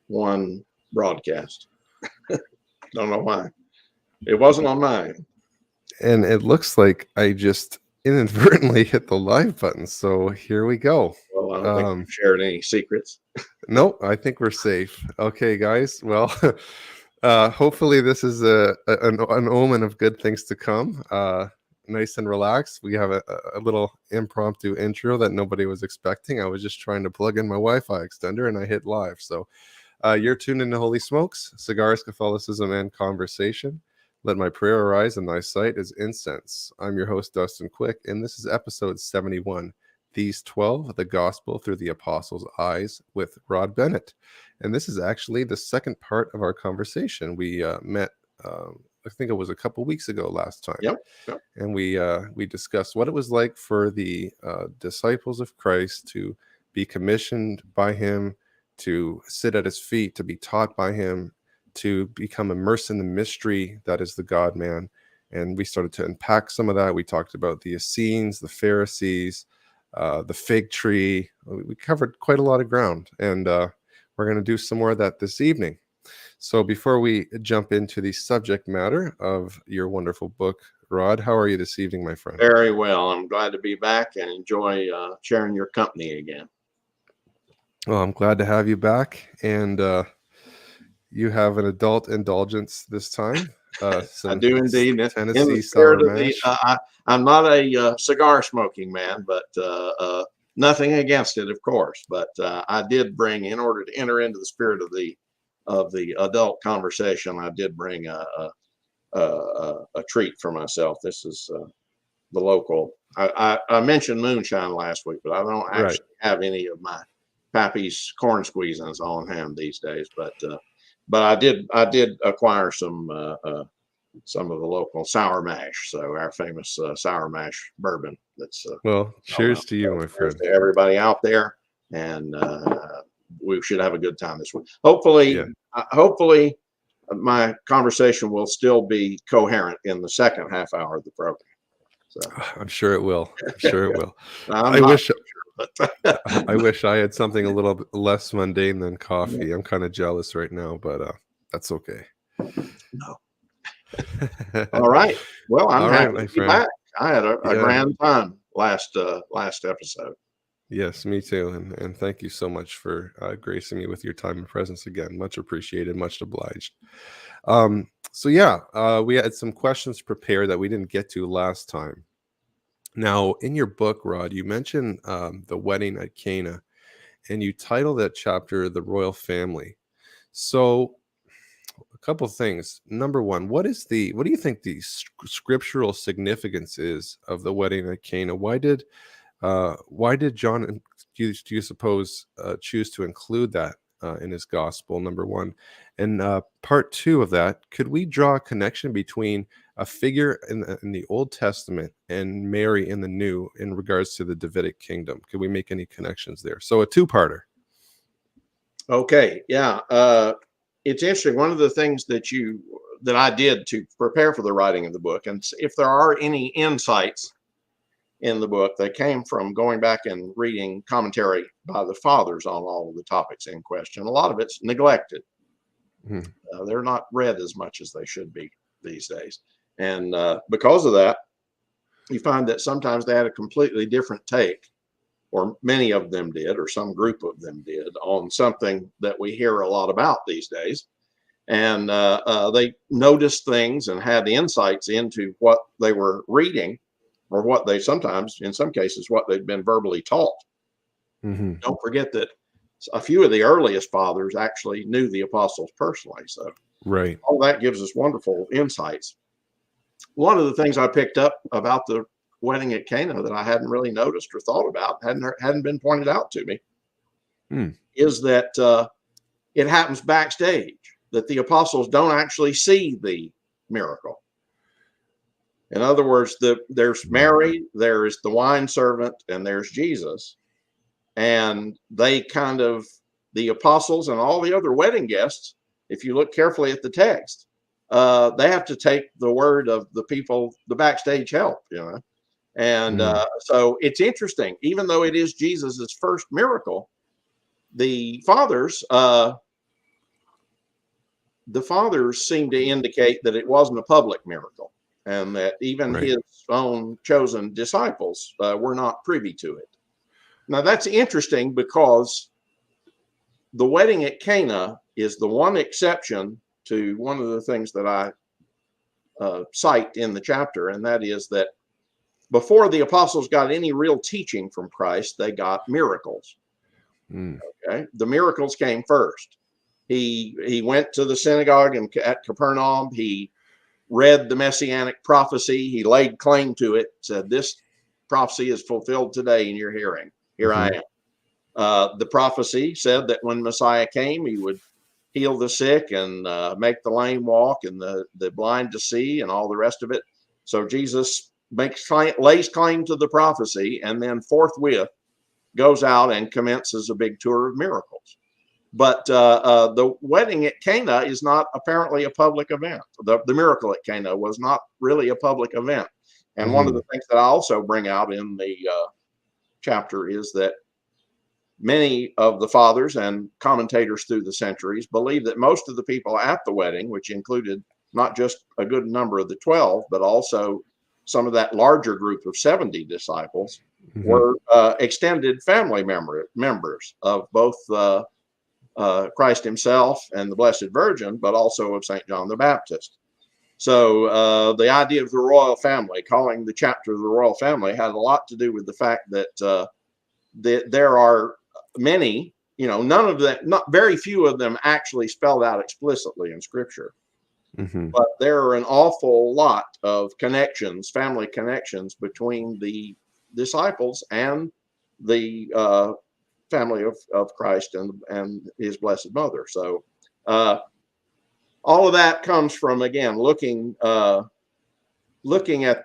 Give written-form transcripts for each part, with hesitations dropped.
one broadcast. Don't know why. It wasn't on mine. And it looks like I just inadvertently hit the live button. So here we go. Well, I don't think I've shared any secrets. Nope, I think we're safe. Okay, guys. Well, hopefully this is an omen of good things to come. Nice and relaxed. We have a little impromptu intro that nobody was expecting. I was just trying to plug in my Wi-Fi extender and I hit live. So you're tuned into Holy Smokes, Cigars, Catholicism, and Conversation. Let my prayer arise in thy sight as incense. I'm your host, Dustin Quick, and this is episode 71, These 12, the Gospel Through the Apostles' Eyes, with Rod Bennett. And this is actually the second part of our conversation. We met, I think it was a couple weeks ago last time. Yep. And we discussed what it was like for the disciples of Christ to be commissioned by him, to sit at his feet, to be taught by him, to become immersed in the mystery that is the God-man. And we started to unpack some of that. We talked about the Essenes, the Pharisees, the fig tree. We covered quite a lot of ground, and we're going to do some more of that this evening. So before we jump into the subject matter of your wonderful book, Rod, how are you this evening, my friend? Very well. I'm glad to be back and enjoy sharing your company again. Well, I'm glad to have you back, and you have an adult indulgence this time. I do indeed. Tennessee in the sour spirit of mash. I'm not a cigar smoking man, but nothing against it, of course. But I did bring, in order to enter into the spirit of the adult conversation, I did bring a treat for myself. This is the local. I mentioned moonshine last week, but I don't actually have any of my Pappy's corn squeezins on hand these days. But I did acquire some of the local sour mash. So our famous sour mash bourbon. That's well, cheers to you, my friend. To everybody out there, and we should have a good time this week. Hopefully, my conversation will still be coherent in the second half hour of the program. So I'm sure it will. I wish I had something a little bit less mundane than coffee. I'm kind of jealous right now, but that's okay. No. All right. Well, I'm happy to be back. I had a grand time last episode. Yes, me too. And thank you so much for gracing me with your time and presence again. Much appreciated, much obliged. We had some questions prepared that we didn't get to last time. Now, in your book, Rod, you mentioned the wedding at Cana, and you title that chapter "The Royal Family." So, a couple of things. Number one, what do you think the scriptural significance is of the wedding at Cana? Why did John, do you suppose, choose to include that in his gospel? Number one, and part two of that, could we draw a connection between a figure in the Old Testament and Mary in the New in regards to the Davidic Kingdom? Could we make any connections there? So a two-parter. Okay, yeah, it's interesting. One of the things that I did to prepare for the writing of the book, and if there are any insights in the book that came from going back and reading commentary by the fathers on all of the topics in question, a lot of it's neglected. They're not read as much as they should be these days. And because of that, you find that sometimes they had a completely different take, or many of them did, or some group of them did, on something that we hear a lot about these days. And they noticed things and had the insights into what they were reading, or what they sometimes, in some cases, what they'd been verbally taught. Don't forget that a few of the earliest fathers actually knew the apostles personally. So all that gives us wonderful insights. One of the things I picked up about the wedding at Cana that I hadn't really noticed or thought about, hadn't been pointed out to me, is that it happens backstage, that the apostles don't actually see the miracle. In other words, there's Mary, there's the wine servant, and there's Jesus. And they the apostles and all the other wedding guests, if you look carefully at the text, they have to take the word of the people, the backstage help, And so it's interesting, even though it is Jesus's first miracle, the fathers the fathers seem to indicate that it wasn't a public miracle, and that even Right. his own chosen disciples were not privy to it. Now, that's interesting because the wedding at Cana is the one exception to one of the things that I cite in the chapter, and that is that before the apostles got any real teaching from Christ, they got miracles. Mm. Okay, the miracles came first. He went to the synagogue at Capernaum. He read the messianic prophecy. He laid claim to it. Said, "This prophecy is fulfilled today in your hearing. Here I am." The prophecy said that when Messiah came, he would heal the sick and make the lame walk and the blind to see and all the rest of it. So Jesus lays claim to the prophecy, and then forthwith goes out and commences a big tour of miracles. But the wedding at Cana is not apparently a public event. The miracle at Cana was not really a public event. And one of the things that I also bring out in the chapter is that many of the fathers and commentators through the centuries believe that most of the people at the wedding, which included not just a good number of the 12, but also some of that larger group of 70 disciples, were extended family members of both Christ himself and the Blessed Virgin, but also of St. John the Baptist. So the idea of the royal family, calling the chapter the royal family, had a lot to do with the fact that there are many, none of them, not very few of them actually spelled out explicitly in Scripture. But there are an awful lot of connections, family connections between the disciples and the family of Christ and his Blessed Mother. So all of that comes from, again, looking at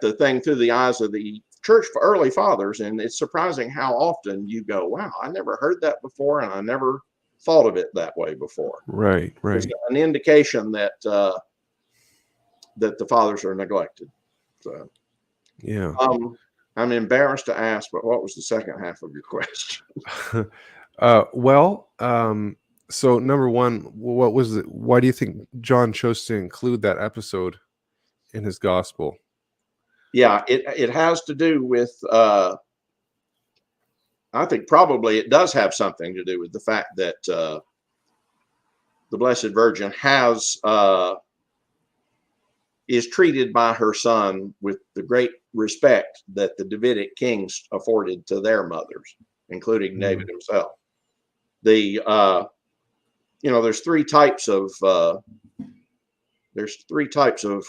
the thing through the eyes of the church early fathers. And it's surprising how often you go, wow, I never heard that before, and I never thought of it that way before. Right. It's an indication that the fathers are neglected. So Yeah. I'm embarrassed to ask, but what was the second half of your question? So number one, what was it? Why do you think John chose to include that episode in his gospel? Yeah, it has to do with, I think probably it does have something to do with the fact that the Blessed Virgin is treated by her son with the great respect that the Davidic kings afforded to their mothers, including David himself. There's three types of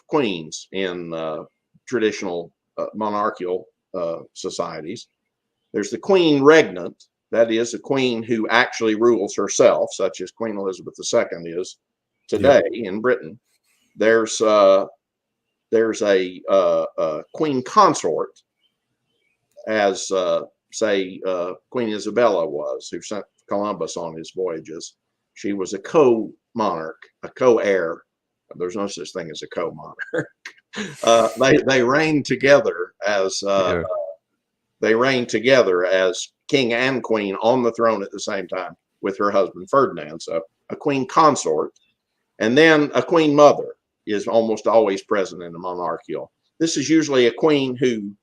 queens in traditional monarchical societies. There's the queen regnant, that is a queen who actually rules herself, such as Queen Elizabeth II is today in Britain. There's a queen consort, as say Queen Isabella was, who sent Columbus on his voyages. She was a co-monarch, a co-heir. There's no such thing as a co-monarch. They reigned together as king and queen on the throne at the same time with her husband Ferdinand. So a queen consort, and then a queen mother is almost always present in the monarchical. This is usually a queen who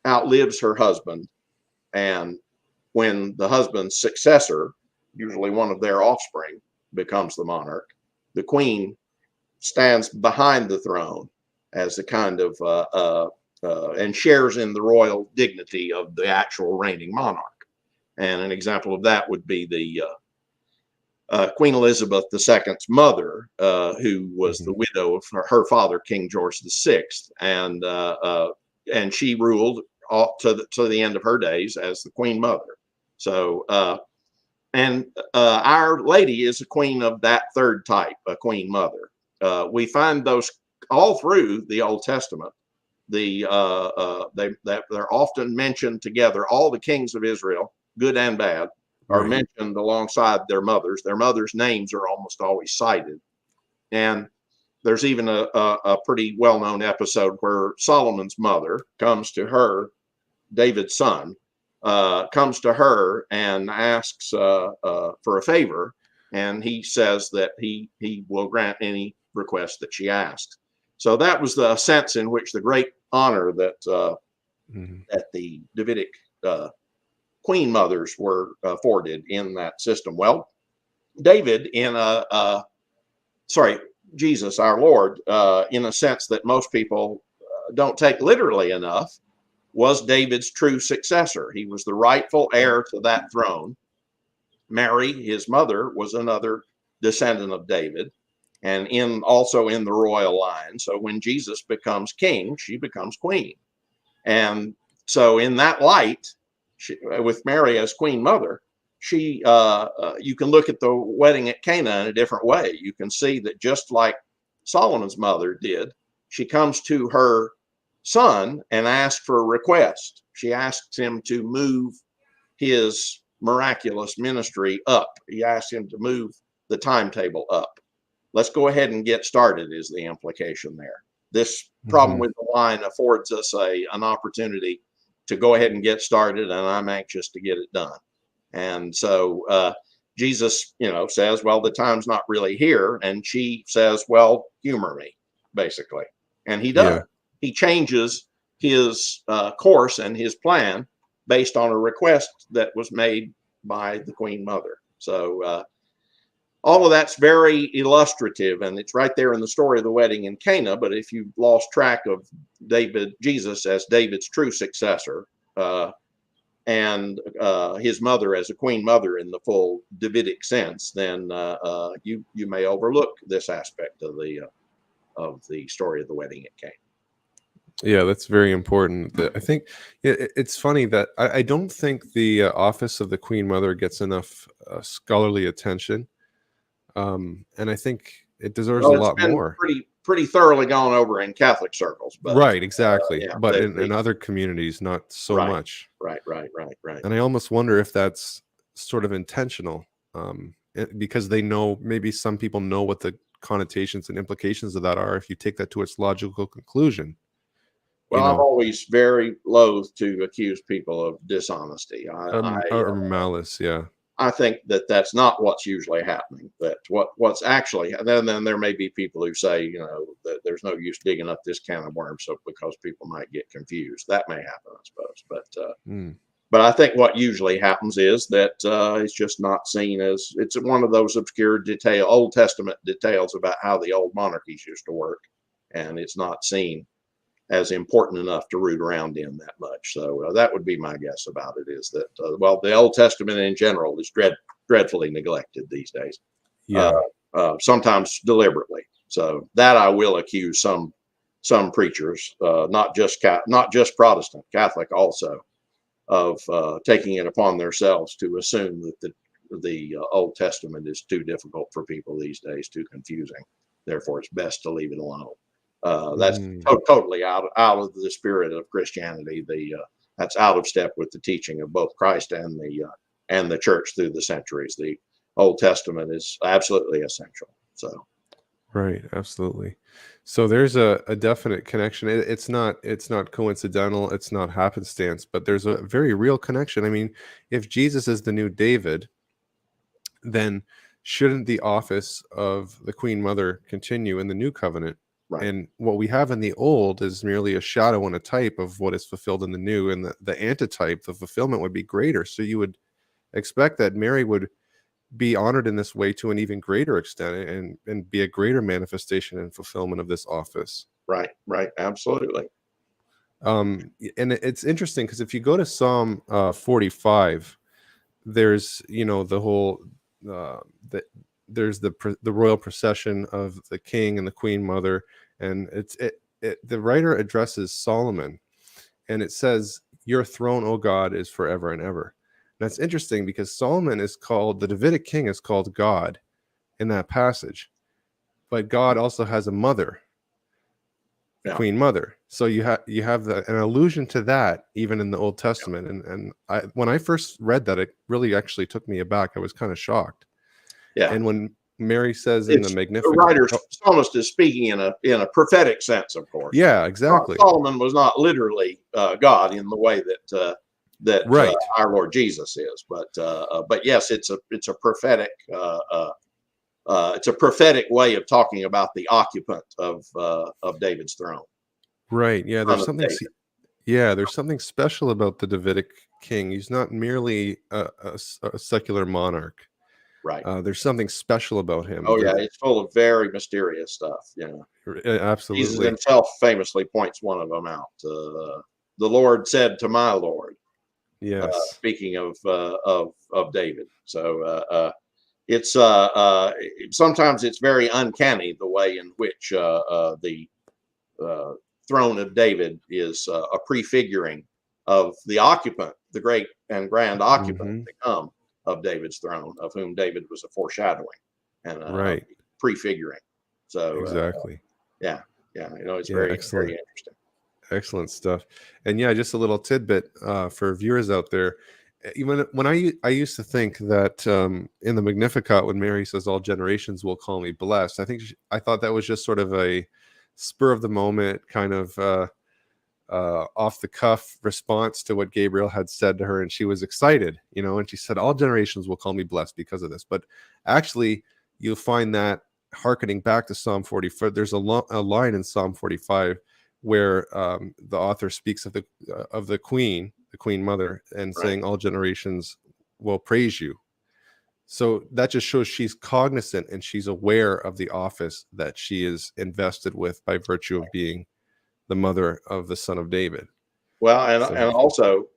outlives her husband, and when the husband's successor, usually one of their offspring, becomes the monarch, the queen stands behind the throne as a kind of and shares in the royal dignity of the actual reigning monarch. And an example of that would be the Queen Elizabeth II's mother, who was the widow of her father, King George VI, and she ruled to the end of her days as the Queen Mother. So, Our Lady is a queen of that third type, a Queen Mother. We find those all through the Old Testament. They're often mentioned together. All the kings of Israel, good and bad, are mentioned alongside their mothers. Their mothers' names are almost always cited. And there's even a pretty well-known episode where Solomon's mother comes to her, David's son, comes to her and asks for a favor. and he says that he will grant any request that she asks. So that was the sense in which the great honor that that the Davidic queen mothers were afforded in that system. Well, David, Jesus, our Lord, in a sense that most people don't take literally enough, was David's true successor. He was the rightful heir to that throne. Mary, his mother, was another descendant of David, and also in the royal line. So when Jesus becomes king, she becomes queen. And so in that light, with Mary as queen mother, you can look at the wedding at Cana in a different way. You can see that just like Solomon's mother did, she comes to her son and asks for a request. She asks him to move his miraculous ministry up. He asks him to move the timetable up. Let's go ahead and get started is the implication there. This problem with the wine affords us an opportunity to go ahead and get started, and I'm anxious to get it done. And so Jesus, says, well, the time's not really here. And she says, well, humor me, basically. And he does. Yeah. He changes his course and his plan based on a request that was made by the Queen Mother. So all of that's very illustrative, and it's right there in the story of the wedding in Cana. But if you lost track of Jesus as David's true successor, and his mother as a queen mother in the full Davidic sense, then you may overlook this aspect of the story of the wedding at Cana. Yeah, that's very important. I think it's funny that I don't think the office of the Queen Mother gets enough scholarly attention, and I think it deserves a lot more. Pretty thoroughly gone over in Catholic circles, but right, exactly. But in other communities, not so much. Right. And I almost wonder if that's sort of intentional, because they know, maybe some people know what the connotations and implications of that are if you take that to its logical conclusion. Well, I'm always very loath to accuse people of dishonesty or malice. Yeah, I think that that's not what's usually happening. That what's actually, and then there may be people who say, that there's no use digging up this can of worms, so because people might get confused. That may happen, I suppose. But I think what usually happens is that it's just not seen as, it's one of those obscure Old Testament details about how the old monarchies used to work, and it's not seen as important enough to root around in that much. So that would be my guess about it, is that, the Old Testament in general is dreadfully neglected these days. Yeah. Sometimes deliberately. So that I will accuse some preachers, not just Protestant, Catholic also, of taking it upon themselves to assume that the Old Testament is too difficult for people these days, too confusing. Therefore, it's best to leave it alone. That's totally out of the spirit of Christianity. That's out of step with the teaching of both Christ and the church through the centuries. The Old Testament is absolutely essential. So, right, absolutely. So there's a definite connection. It's not coincidental. It's not happenstance, but there's a very real connection. I mean, if Jesus is the new David, then shouldn't the office of the Queen Mother continue in the new covenant? Right. And what we have in the old is merely a shadow and a type of what is fulfilled in the new, and the antitype, the fulfillment, would be greater. So you would expect that Mary would be honored in this way to an even greater extent, and be a greater manifestation and fulfillment of this office. Right, absolutely. And it's interesting because if you go to Psalm 45, there's the whole there's the royal procession of the king and the Queen Mother, and the writer addresses Solomon, and it says, "Your throne, O God, is forever and ever." And that's interesting because Solomon is called, the Davidic king is called God in that passage, but God also has a mother, the Queen Mother. So you have an allusion to that even in the Old Testament, and when I first read that, it really actually took me aback. I was kind of shocked. Yeah. And when Mary says in the Magnificat, the writer, psalmist, is speaking in a prophetic sense, of course. Yeah, exactly. Solomon was not literally God in the way that right. Our Lord Jesus is, but yes, it's a prophetic it's a prophetic way of talking about the occupant of David's throne. Right. Yeah. Son There's of something. David. Yeah. There's something special about the Davidic king. He's not merely a secular monarch. Right. There's something special about him. Oh yeah, it's full of very mysterious stuff. You know, Jesus Absolutely. himself famously points one of them out. The Lord said to my Lord, Yes. speaking of David. So it's sometimes it's very uncanny the way in which the throne of David is a prefiguring of the occupant, the great and grand occupant Hmm. to come of David's throne, of whom David was a foreshadowing and Right. prefiguring. So Exactly. yeah, it's Yeah. very Excellent. interesting. Excellent stuff. And yeah, just a little tidbit for viewers out there. Even when I used to think that in the Magnificat, when Mary says all generations will call me blessed, I thought that was just sort of a spur of the moment kind of off the cuff response to what Gabriel had said to her, and she was excited, and she said all generations will call me blessed because of this. But actually, you'll find that hearkening back to Psalm 45, there's a line in Psalm 45 where the author speaks of the queen mother, and Right. saying all generations will praise you. So that just shows she's cognizant and she's aware of the office that she is invested with by virtue of being the mother of the son of David. Well, So and also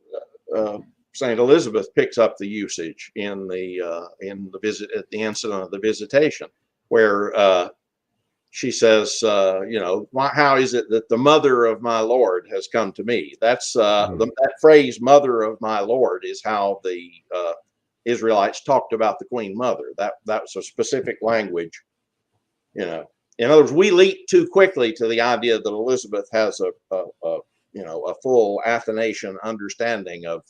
Saint Elizabeth picks up the usage in the visit at the incident of the visitation, where she says, how is it that the mother of my Lord has come to me? That's that phrase, "mother of my Lord," is how the Israelites talked about the Queen Mother. That's a specific language. In other words, we leap too quickly to the idea that Elizabeth has a full Athanasian understanding of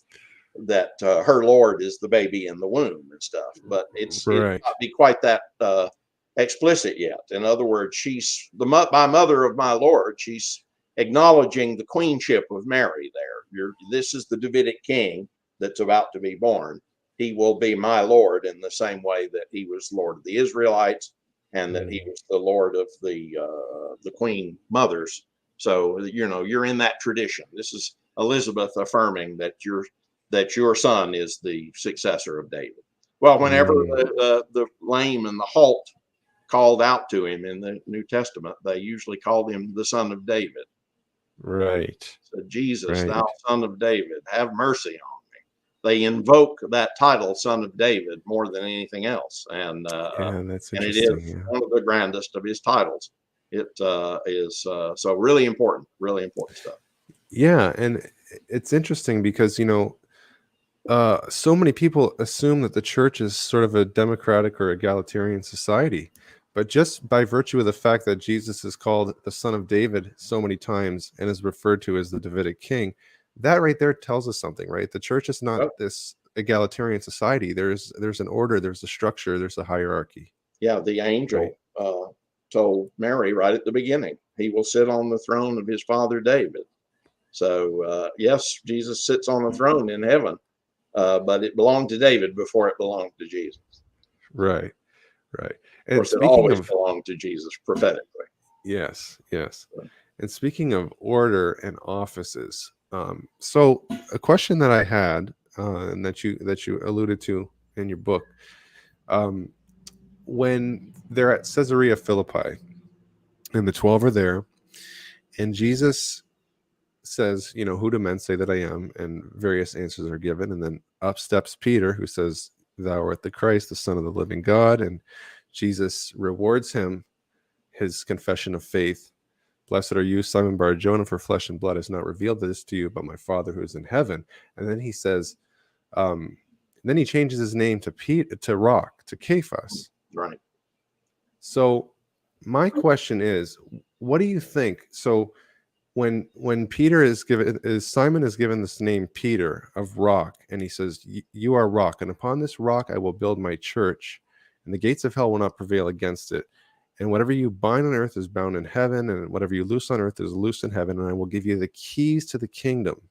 that her Lord is the baby in the womb and stuff. But it's right. not be quite that explicit yet. In other words, she's my mother of my Lord. She's acknowledging the queenship of Mary there. This is the Davidic king that's about to be born. He will be my Lord in the same way that he was Lord of the Israelites, and that he was the Lord of the Queen Mothers. So you're in that tradition. This is Elizabeth affirming that your son is the successor of David. Well, whenever the lame and the halt called out to him in the New Testament, they usually called him the son of David. Right. So, Jesus, Right. thou son of David, have mercy on me. They invoke that title, son of David, more than anything else. And Yeah, that's it interesting. is Yeah. one of the grandest of his titles. It is so really important stuff. Yeah, and it's interesting because so many people assume that the church is sort of a democratic or egalitarian society, but just by virtue of the fact that Jesus is called the son of David so many times and is referred to as the Davidic king, that right there tells us something, right? The church is not Oh, this egalitarian society. There's an order, there's a structure, there's a hierarchy, yeah, the right? angel told Mary right at the beginning, he will sit on the throne of his father David. So yes, Jesus sits on a throne in heaven, but it belonged to David before it belonged to Jesus. Right, right. Of And course, it speaking always of belonged to Jesus prophetically. yes, yes. And speaking of order and offices, so a question that I had, and that you alluded to in your book, um, when they're at Caesarea Philippi, and the 12 are there, and Jesus says, "Who do men say that I am?" And various answers are given, and then up steps Peter, who says, "Thou art the Christ, the Son of the living God," and Jesus rewards him his confession of faith. "Blessed are you, Simon Bar Jonah, for flesh and blood has not revealed this to you, but my Father who is in heaven." And then he says, then he changes his name to Rock, to Cephas. Right. So my question is, what do you think? So when Peter Simon is given this name Peter of Rock, and he says, "You are Rock, and upon this rock I will build my church, and the gates of hell will not prevail against it. And whatever you bind on earth is bound in heaven, and whatever you loose on earth is loosed in heaven, and I will give you the keys to the kingdom."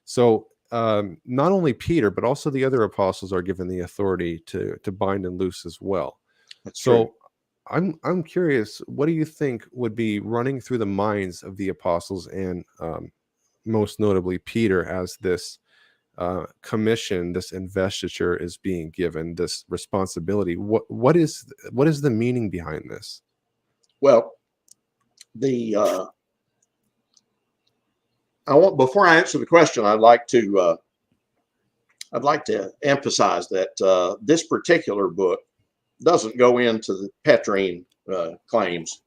So not only Peter, but also the other apostles are given the authority to bind and loose as well. That's true. So I'm curious, what do you think would be running through the minds of the apostles and most notably Peter as this commission, this investiture is being given, this responsibility? What is the meaning behind this? Well, the before I answer the question, I'd like to emphasize that this particular book doesn't go into the Petrine claims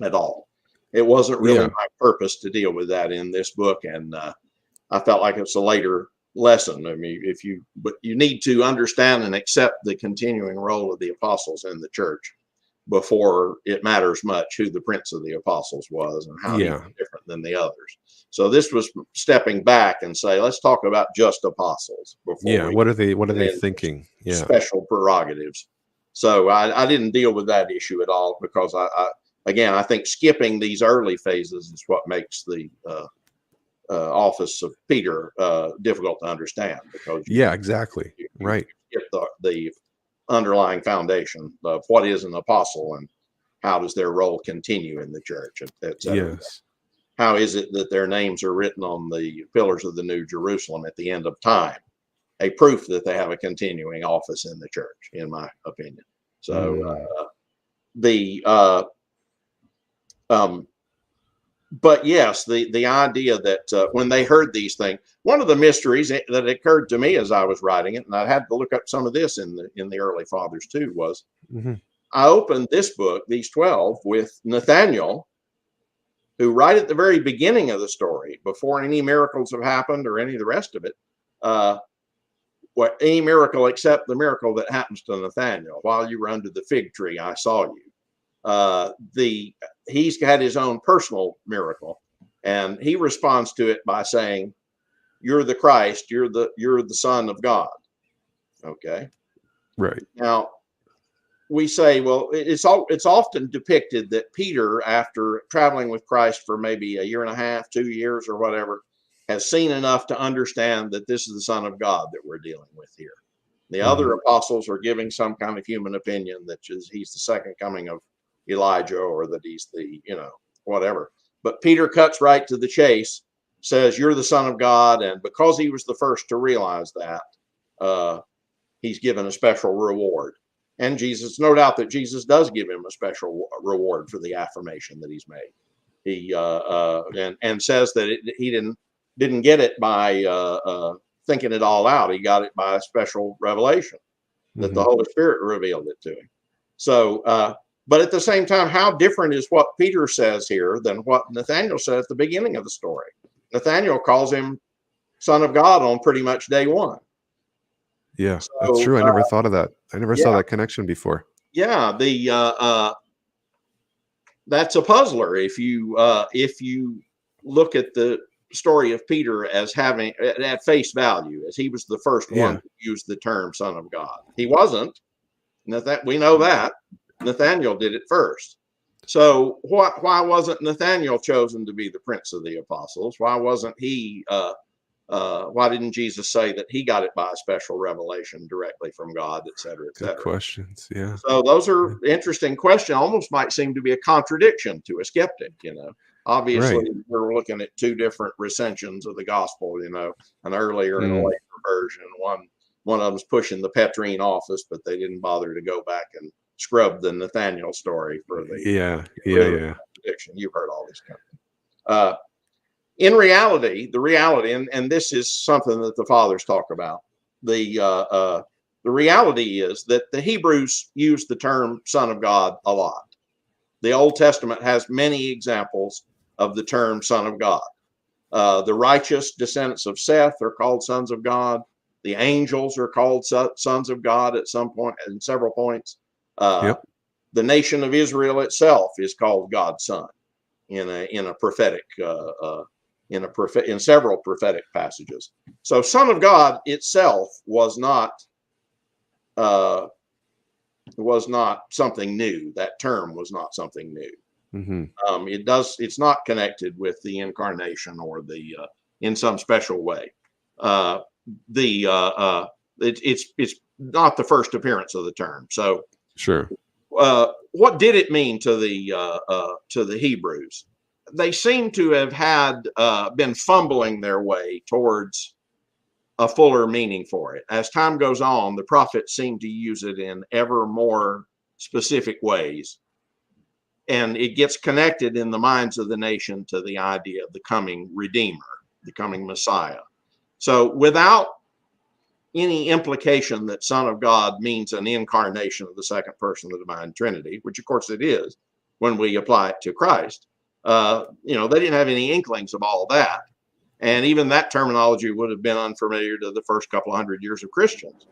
at all. It wasn't really Yeah, my purpose to deal with that in this book, and I felt like it's a later lesson. I mean, but you need to understand and accept the continuing role of the apostles in the church before it matters much who the prince of the apostles was and how he was yeah, different than the others. So this was stepping back and say, let's talk about just apostles before yeah. we What are get they into thinking? Yeah, special prerogatives. So I didn't deal with that issue at all because again, I think skipping these early phases is what makes the office of Peter difficult to understand because yeah, exactly. you Right. get the underlying foundation of what is an apostle and how does their role continue in the church, et cetera. Yes. How is it that their names are written on the pillars of the New Jerusalem at the end of time? A proof that they have a continuing office in the church, in my opinion. So Mm, the but yes, the idea that when they heard these things, one of the mysteries that occurred to me as I was writing it, and I had to look up some of this in the early fathers too, was mhm. I opened this book, these 12, with Nathaniel, who right at the very beginning of the story, before any miracles have happened or any of the rest of it, what any miracle except the miracle that happens to Nathaniel while you were under the fig tree, I saw you. He's had his own personal miracle, and he responds to it by saying, "You're the Christ. You're the Son of God." Okay. Right. Now we say, well, it's often depicted that Peter, after traveling with Christ for maybe a year and a half, 2 years, or whatever, has seen enough to understand that this is the Son of God that we're dealing with here. The Mhm. other apostles are giving some kind of human opinion that he's the second coming of Elijah or that he's the, whatever. But Peter cuts right to the chase, says, "You're the Son of God." And because he was the first to realize that, he's given a special reward. And Jesus, no doubt that Jesus does give him a special reward for the affirmation that he's made. He and says that he didn't get it by thinking it all out. He got it by a special revelation that the Mhm. Holy Spirit revealed it to him. So, but at the same time, how different is what Peter says here than what Nathaniel said at the beginning of the story? Nathaniel calls him Son of God on pretty much day one. Yeah, that's So, true. I never thought of that. I never saw yeah, that connection before. yeah, that's a puzzler if you look at the story of Peter as having at face value, as he was the first one Yeah. to use the term Son of God. He wasn't. We know that Nathaniel did it first. So why wasn't Nathaniel chosen to be the prince of the apostles? Why wasn't he? Why didn't Jesus say that he got it by a special revelation directly from God, et cetera, et Good cetera? questions. Yeah. So those Yeah. are interesting questions. Almost might seem to be a contradiction to a skeptic. Obviously Right. we're looking at two different recensions of the gospel. An earlier and a Mm. later version. One of them's pushing the Petrine office, but they didn't bother to go back and scrub the Nathaniel story for the Yeah. Yeah. real Yeah. contradiction. You've heard all this kind of. In reality, the reality, and this is something that the fathers talk about. The reality is that the Hebrews use the term "Son of God" a lot. The Old Testament has many examples of the term "Son of God." The righteous descendants of Seth are called sons of God. The angels are called sons of God at some point, in several points. Uh, Yep. the nation of Israel itself is called God's son in a prophetic in several prophetic passages. So, Son of God itself uh, was not something new. That term was not something new. Hmm. It's not connected with the incarnation or the in some special way. Uh, the it's not the first appearance of the term. So Sure. What did it mean to the Hebrews? They seem to have had been fumbling their way towards a fuller meaning for it. As time goes on, the prophets seem to use it in ever more specific ways, and it gets connected in the minds of the nation to the idea of the coming Redeemer, the coming Messiah. So without any implication that Son of God means an incarnation of the second person of the divine Trinity, which of course it is when we apply it to Christ, they didn't have any inklings of all that. And even that terminology would have been unfamiliar to the first couple 100 years of Christians.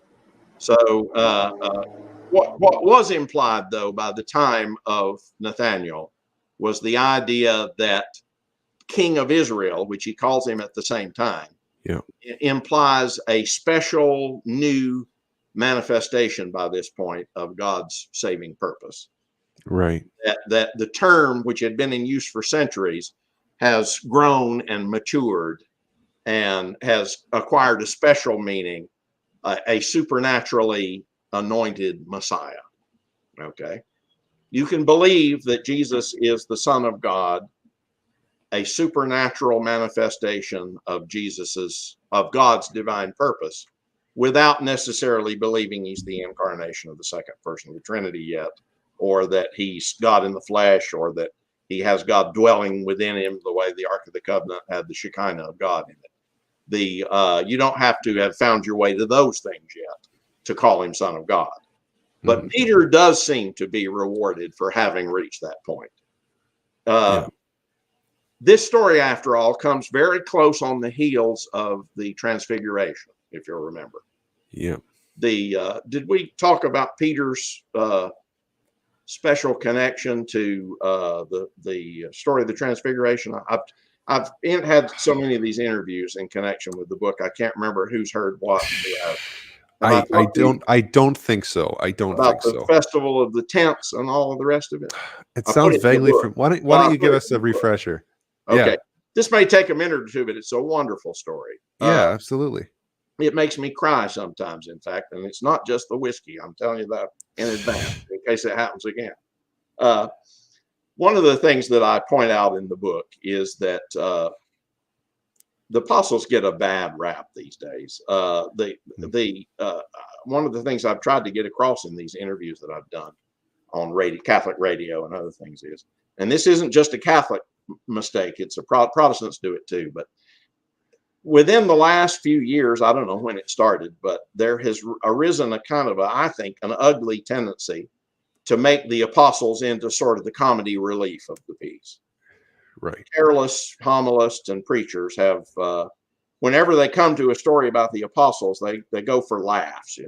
So what was implied, though, by the time of Nathaniel was the idea that King of Israel, which he calls him at the same time, implies a special new manifestation by this point of God's saving purpose. Right. That the term, which had been in use for centuries, has grown and matured and has acquired a special meaning, a supernaturally anointed Messiah. Okay. You can believe that Jesus is the Son of God, a supernatural manifestation of God's divine purpose, without necessarily believing he's the incarnation of the second person of the Trinity yet, or that he's God in the flesh, or that he has God dwelling within him the way the Ark of the Covenant had the Shekinah of God in it. You don't have to have found your way to those things yet to call him Son of God. But Peter does seem to be rewarded for having reached that point. This story, after all, comes very close on the heels of the Transfiguration, if you'll remember. Yeah. Did we talk about Peter's special connection to the story of the Transfiguration? I've had so many of these interviews in connection with the book. I can't remember who's heard what. I don't think so. I don't think so. The Festival of the Tents and all of the rest of it. It sounds vaguely from. Why don't you give us a refresher? Okay. Yeah. This may take a minute or two, but it's a wonderful story. Yeah, absolutely. It makes me cry sometimes, in fact, and it's not just the whiskey. I'm telling you that in advance, in case it happens again. One of the things that I point out in the book is that the apostles get a bad rap these days. One of the things I've tried to get across in these interviews that I've done on Catholic radio and other things is, and this isn't just a Catholic mistake, it's Protestants do it too, but within the last few years, I don't know when it started, but there has arisen a kind of I think an ugly tendency to make the apostles into sort of the comedy relief of the piece. Right. Careless homilists and preachers have, whenever they come to a story about the apostles, they go for laughs,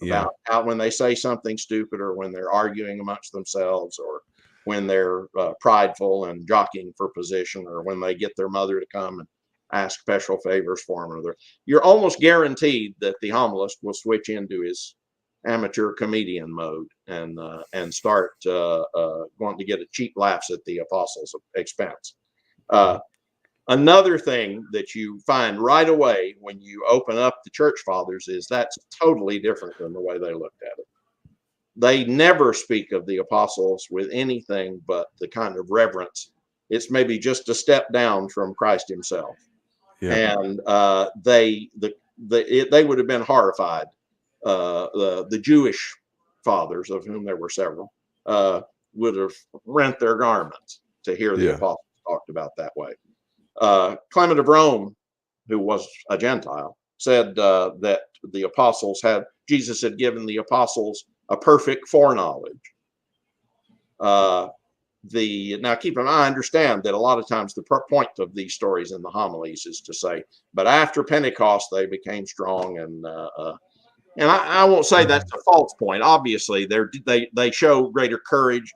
about how when they say something stupid, or when they're arguing amongst themselves, or when they're prideful and jockeying for position, or when they get their mother to come and ask special favors for them. You're almost guaranteed that the homilist will switch into his amateur comedian mode and start wanting to get a cheap laughs at the apostles' expense. Another thing that you find right away when you open up the church fathers is that's totally different than the way they looked at it. They never speak of the apostles with anything but the kind of reverence. It's maybe just a step down from Christ himself. Yeah. And they would have been horrified. The Jewish fathers, of whom there were several, would have rent their garments to hear the apostles talked about that way. Clement of Rome, who was a Gentile, said that Jesus had given the apostles a perfect foreknowledge. Now keep in mind, I understand that a lot of times the point of these stories in the homilies is to say, but after Pentecost they became strong, and I won't say that's a false point. Obviously, they show greater courage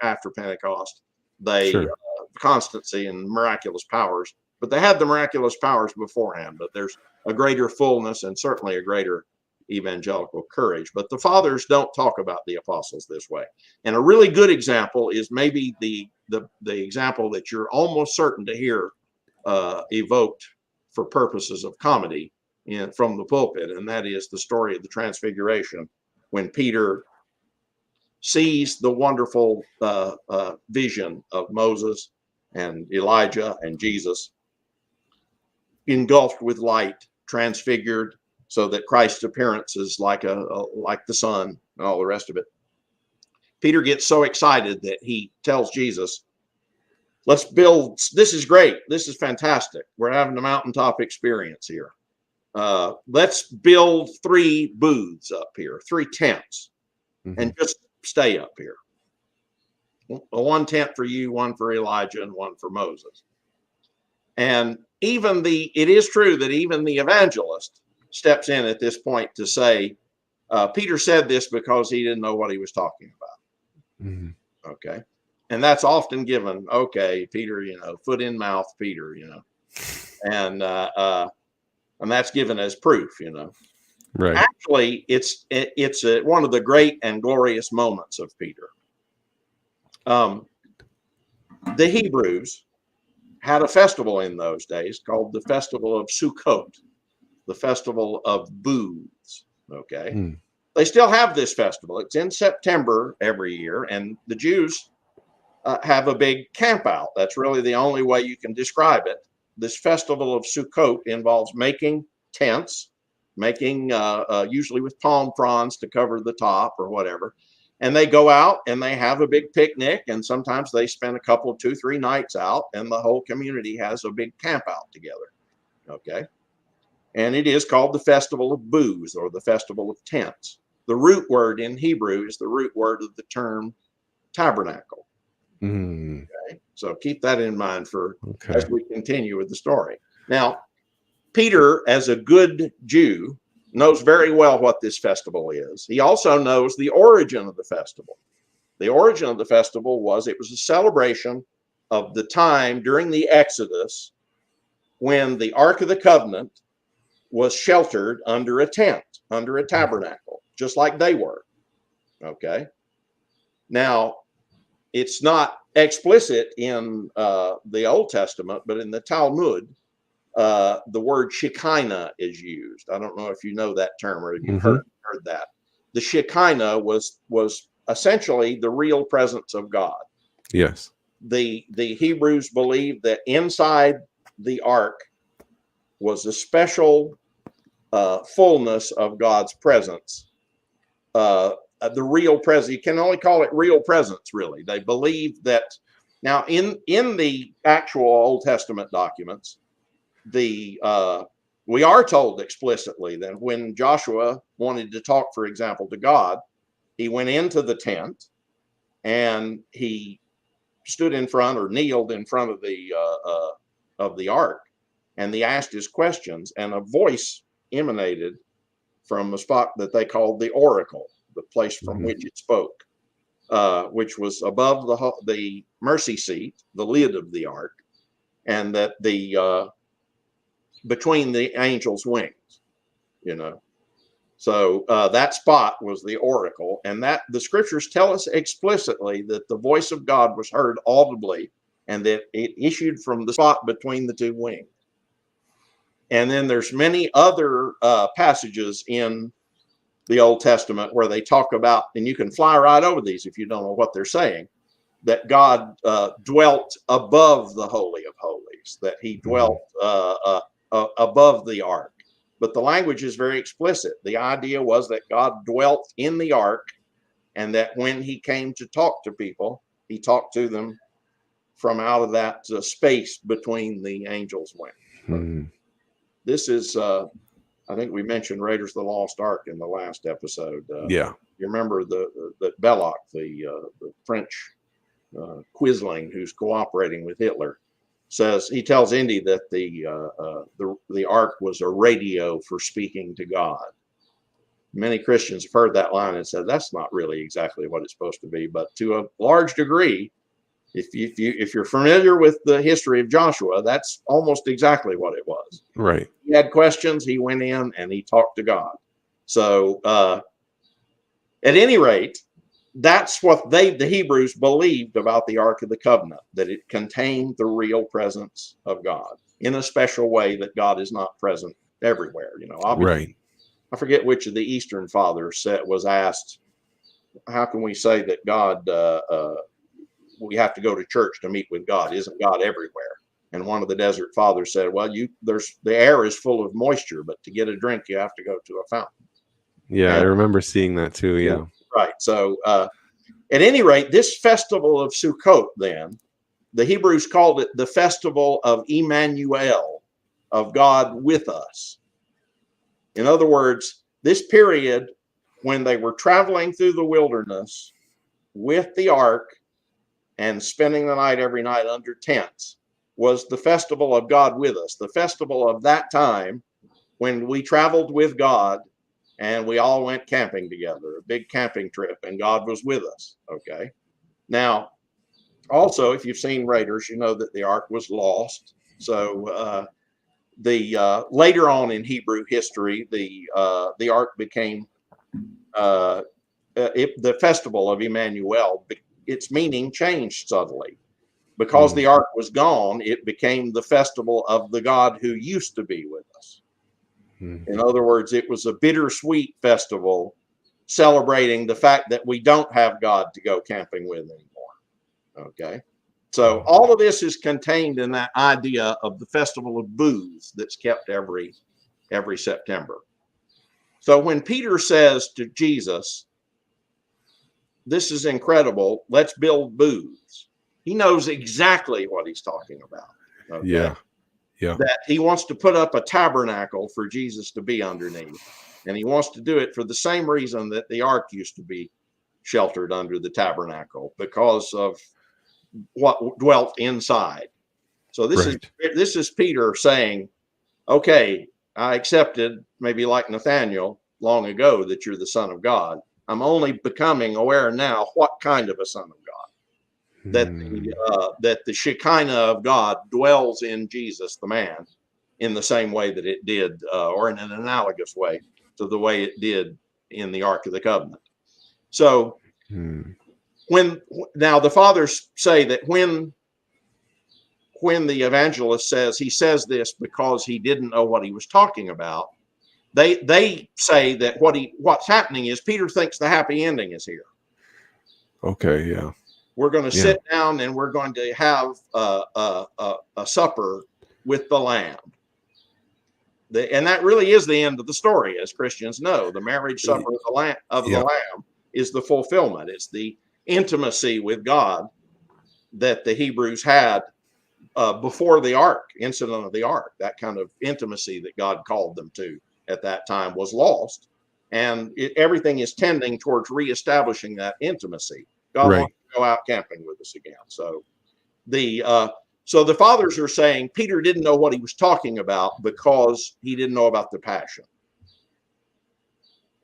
after Pentecost. They constancy and miraculous powers, but they had the miraculous powers beforehand. But there's a greater fullness and certainly a greater evangelical courage. But the fathers don't talk about the apostles this way. And a really good example is maybe the example that you're almost certain to hear evoked for purposes of comedy from the pulpit, and that is the story of the Transfiguration, when Peter sees the wonderful vision of Moses and Elijah and Jesus engulfed with light, transfigured, so that Christ's appearance is like like the sun and all the rest of it. Peter gets so excited that he tells Jesus, let's build, this is great, this is fantastic, we're having a mountaintop experience here. Let's build 3 booths up here, 3 tents, and just stay up here. 1 tent for you, 1 for Elijah, and 1 for Moses. And it is true that even the evangelist steps in at this point to say, Peter said this because he didn't know what he was talking about. Okay. And that's often given, okay, Peter, foot in mouth, Peter, and that's given as proof, Right. Actually, it's one of the great and glorious moments of Peter. The Hebrews had a festival in those days called the Festival of Sukkot, the Festival of Booths. Okay. They still have this festival. It's in September every year, and the Jews have a big camp out. That's really the only way you can describe it. This Festival of Sukkot involves making tents, making usually with palm fronds to cover the top or whatever. And they go out and they have a big picnic, and sometimes they spend a couple of 2-3 nights out, and the whole community has a big camp out together. Okay. And it is called the Festival of Booths, or the Festival of Tents. The root word in Hebrew is the root word of the term tabernacle. Okay. So keep that in mind as we continue with the story. Now, Peter, as a good Jew, knows very well what this festival is. He also knows the origin of the festival. The origin of the festival was a celebration of the time during the Exodus when the Ark of the Covenant was sheltered under a tent, under a tabernacle, just like they were. Okay. Now, it's not explicit in the Old Testament, but in the Talmud, the word Shekinah is used. I don't know if you know that term or if you've heard that. The Shekinah was essentially the real presence of God. Yes. The Hebrews believed that inside the ark was a special fullness of God's presence. The real presence, you can only call it real presence, really. They believe that now in the actual Old Testament documents, we are told explicitly that when Joshua wanted to talk, for example, to God, he went into the tent and he stood in front or kneeled in front of the ark, and he asked his questions, and a voice emanated from a spot that they called the oracle, the place from which it spoke, which was above the mercy seat, the lid of the ark, and that between the angel's wings, So that spot was the oracle, and that the scriptures tell us explicitly that the voice of God was heard audibly, and that it issued from the spot between the 2 wings. And then there's many other passages in the Old Testament where they talk about, and you can fly right over these if you don't know what they're saying, that God dwelt above the Holy of Holies, that he dwelt above the ark. But the language is very explicit. The idea was that God dwelt in the ark, and that when he came to talk to people, he talked to them from out of that space between the angel's wings. This is, I think we mentioned Raiders of the Lost Ark in the last episode. Yeah. You remember that Belloc, the French quisling who's cooperating with Hitler, he tells Indy that the ark was a radio for speaking to God. Many Christians have heard that line and said that's not really exactly what it's supposed to be, but to a large degree, if you're familiar with the history of Joshua, that's almost exactly what it was. Right. He had questions, he went in and he talked to God. So at any rate, that's what the Hebrews believed about the Ark of the Covenant, that it contained the real presence of God in a special way that God is not present everywhere. Obviously, Right. I forget which of the Eastern Fathers was asked, we say that God, we have to go to church to meet with God? Isn't God everywhere? And one of the desert fathers said, well, the air is full of moisture, but to get a drink, you have to go to a fountain. Yeah, I And, remember seeing that too. Yeah. right. So at any rate, this festival of Sukkot, then, the Hebrews called it the festival of Emmanuel, of God with us. In other words, this period when they were traveling through the wilderness with the ark and spending the night every night under tents was the festival of God with us, the festival of that time when we traveled with God and we all went camping together, a big camping trip, and God was with us. Okay. Now, also, if you've seen Raiders, you know that the ark was lost. So later on in Hebrew history, the ark became the festival of Emmanuel. Its meaning changed subtly. Because the ark was gone, it became the festival of the God who used to be with us. In other words, it was a bittersweet festival celebrating the fact that we don't have God to go camping with anymore. Okay. So all of this is contained in that idea of the festival of booths that's kept every September. So when Peter says to Jesus, this is incredible, let's build booths, he knows exactly what he's talking about. Okay? Yeah. That he wants to put up a tabernacle for Jesus to be underneath. And he wants to do it for the same reason that the ark used to be sheltered under the tabernacle, because of what dwelt inside. So this is Peter saying, okay, I accepted, maybe like Nathaniel long ago, that you're the Son of God. I'm only becoming aware now what kind of a Son of God. That the Shekinah of God dwells in Jesus, the man, in the same way that it did, or in an analogous way to the way it did in the Ark of the Covenant. So now the fathers say that when the evangelist says he says this because he didn't know what he was talking about, they say that what's happening is Peter thinks the happy ending is here. Okay, yeah. We're going to sit down and we're going to have a supper with the Lamb. And that really is the end of the story, as Christians know. The marriage supper of the Lamb is the fulfillment. It's the intimacy with God that the Hebrews had before the ark, incident of the ark. That kind of intimacy that God called them to at that time was lost. And everything is tending towards reestablishing that intimacy. God wants to go out camping with us again. So the fathers are saying Peter didn't know what he was talking about because he didn't know about the passion.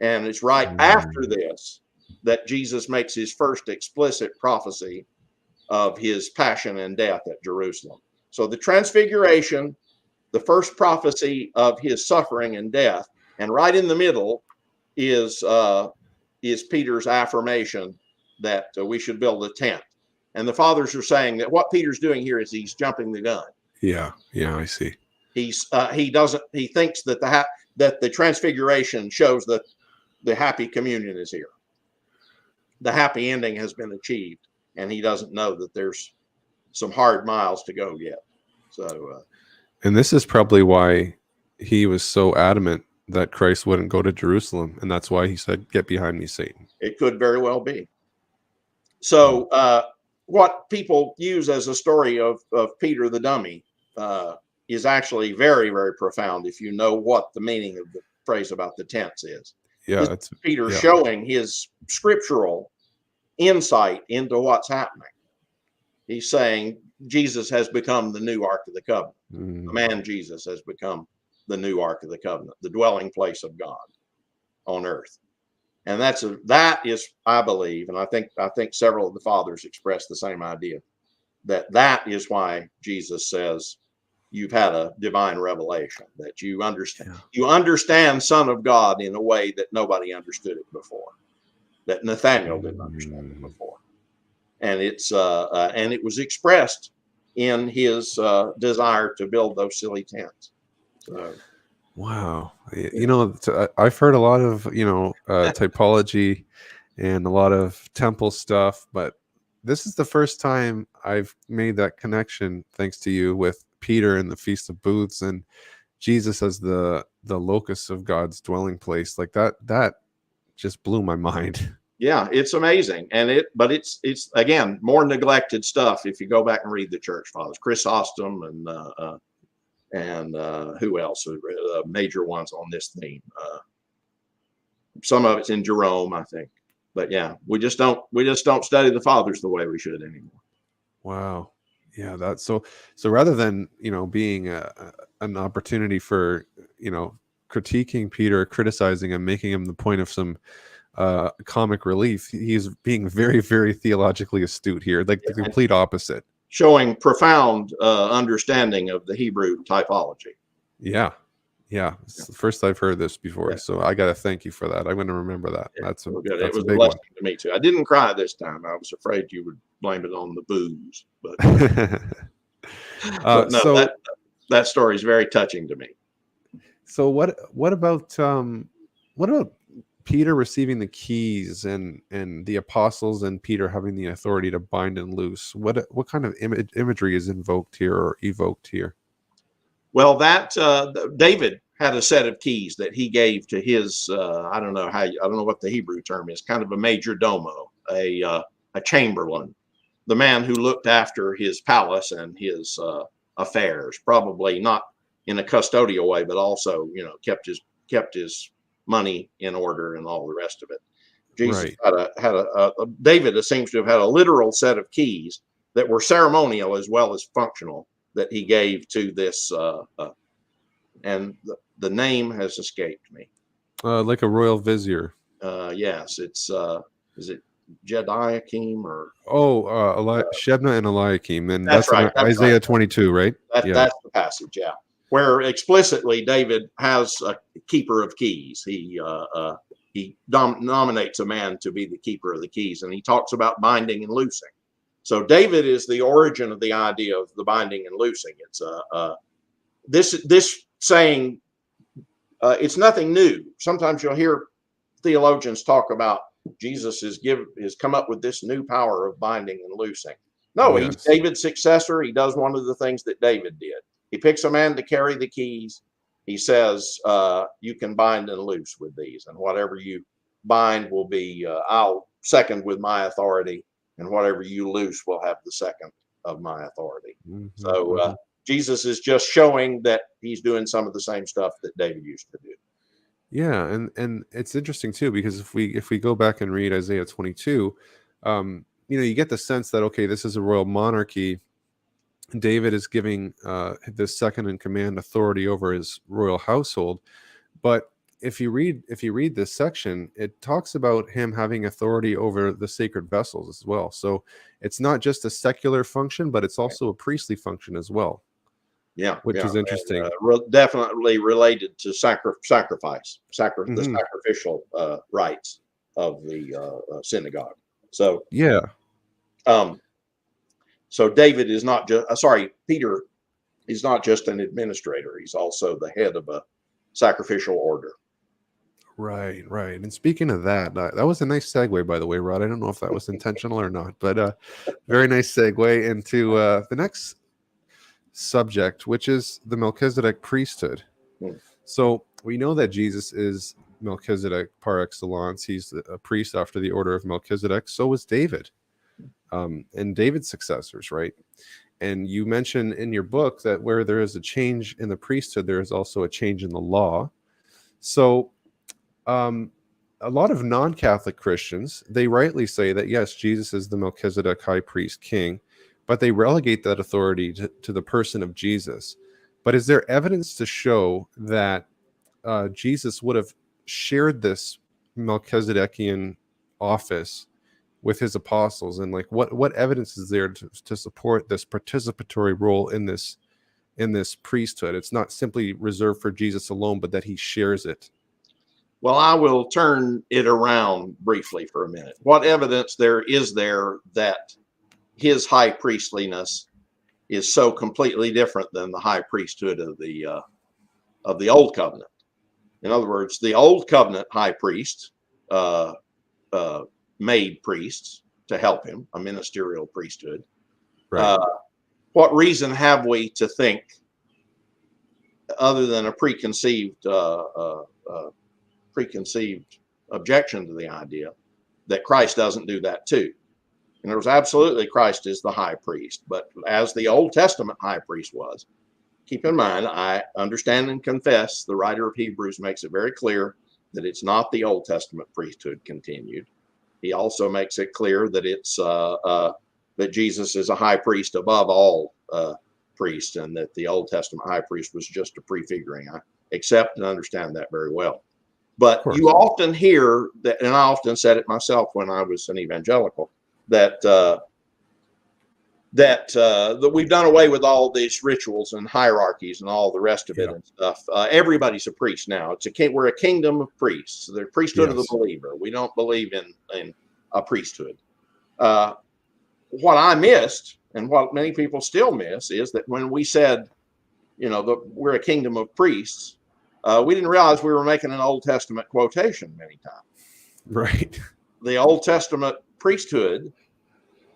And it's right after this that Jesus makes his first explicit prophecy of his passion and death at Jerusalem. So the transfiguration, the first prophecy of his suffering and death, and right in the middle is Peter's affirmation that we should build a tent. And the fathers are saying that what Peter's doing here is he's jumping the gun. Yeah, I see. He thinks that the transfiguration shows that the happy communion is here. The happy ending has been achieved, and he doesn't know that there's some hard miles to go yet. So, and this is probably why he was so adamant that Christ wouldn't go to Jerusalem, and that's why he said, "Get behind me, Satan." It could very well be. So, what people use as a story of Peter the dummy is actually very, very profound if you know what the meaning of the phrase about the tents is. Yeah, it's Peter showing his scriptural insight into what's happening. He's saying Jesus has become the new Ark of the Covenant. The man Jesus has become the new Ark of the Covenant, the dwelling place of God on earth. And that is, I believe, and I think several of the fathers express the same idea, that is why Jesus says you've had a divine revelation, that you understand Son of God in a way that nobody understood it before, that Nathaniel didn't understand it before. And and it was expressed in his desire to build those silly tents. So, wow. I've heard a lot of typology and a lot of temple stuff. But this is the first time I've made that connection, thanks to you, with Peter and the Feast of Booths and Jesus as the locus of God's dwelling place. Like that just blew my mind. Yeah, it's amazing. But it's again more neglected stuff if you go back and read the church fathers, Chrysostom and who else are major ones on this theme. Some of it's in Jerome, I think. But yeah, we just don't study the fathers the way we should anymore. Wow. Yeah, that's so rather than, being an opportunity for, critiquing Peter, criticizing him, making him the point of some comic relief, he's being very, very theologically astute here, like the complete opposite. Showing profound understanding of the Hebrew typology. Yeah. It's the first I've heard this before, so I got to thank you for that. I'm going to remember that. That's a a big blessing one to me too. I didn't cry this time. I was afraid you would blame it on the booze, but, but no, so that story is very touching to me. So what about Peter receiving the keys and the apostles and Peter having the authority to bind and loose? What kind of imagery is invoked here or evoked here? Well, that David had a set of keys that he gave to his I don't know what the Hebrew term is, kind of a major domo, a chamberlain, the man who looked after his palace and his affairs, probably not in a custodial way, but also, kept his money in order and all the rest of it. Jesus David seems to have had a literal set of keys that were ceremonial as well as functional that he gave to this, and the name has escaped me. Like a royal vizier. Yes, it's is it Jediakim or Shebna and Eliakim, and that's right. That's Isaiah right. 22, right? That's the passage, where explicitly David has a keeper of keys. He nominates a man to be the keeper of the keys, and he talks about binding and loosing. So David is the origin of the idea of the binding and loosing. It's this saying, it's nothing new. Sometimes you'll hear theologians talk about Jesus has come up with this new power of binding and loosing. No, He's David's successor. He does one of the things that David did. He picks a man to carry the keys. He says, you can bind and loose with these, and whatever you bind will be, I'll second with my authority, and whatever you loose will have the second of my authority. So Jesus is just showing that he's doing some of the same stuff that David used to do. Yeah, and it's interesting too, because if we go back and read Isaiah 22, you get the sense that, okay, this is a royal monarchy. David is giving the second in command authority over his royal household, but if you read this section, it talks about him having authority over the sacred vessels as well. So it's not just a secular function, but it's also a priestly function as well. Which is interesting. And, definitely related to sacrifice, the sacrificial rites of the synagogue. So so David is not just Peter is not just an administrator. He's also the head of a sacrificial order. Right. And speaking of that was a nice segue, by the way, Rod. I don't know if that was intentional or not, but very nice segue into the next subject, which is the Melchizedek priesthood. So we know that Jesus is Melchizedek par excellence. He's a priest after the order of Melchizedek. So was David, and David's successors, right? And you mention in your book that where there is a change in the priesthood, there is also a change in the law. So a lot of non-Catholic Christians, they rightly say that, yes, Jesus is the Melchizedek high priest king, but they relegate that authority to the person of Jesus. But is there evidence to show that Jesus would have shared this Melchizedekian office with his apostles? And like, what evidence is there to support this participatory role in this priesthood? It's not simply reserved for Jesus alone, but that he shares it. Well, I will turn it around briefly for a minute. What evidence is there that his high priestliness is so completely different than the high priesthood of the old covenant? In other words, the old covenant high priest made priests to help him, a ministerial priesthood. Right. What reason have we to think, other than a preconceived objection to the idea, that Christ doesn't do that too? And there was absolutely, Christ is the high priest, but as the Old Testament high priest was, keep in mind, I understand and confess the writer of Hebrews makes it very clear that it's not the Old Testament priesthood continued. He also makes it clear that it's that Jesus is a high priest above all priests, and that the Old Testament high priest was just a prefiguring. I accept and understand that very well. But you often hear that, and I often said it myself when I was an evangelical, that that we've done away with all these rituals and hierarchies and all the rest of it and stuff. Everybody's a priest now. We're a kingdom of priests. The priesthood of the believer. We don't believe in a priesthood. What I missed, and what many people still miss, is that when we said, we're a kingdom of priests, we didn't realize we were making an Old Testament quotation many times. Right. The Old Testament priesthood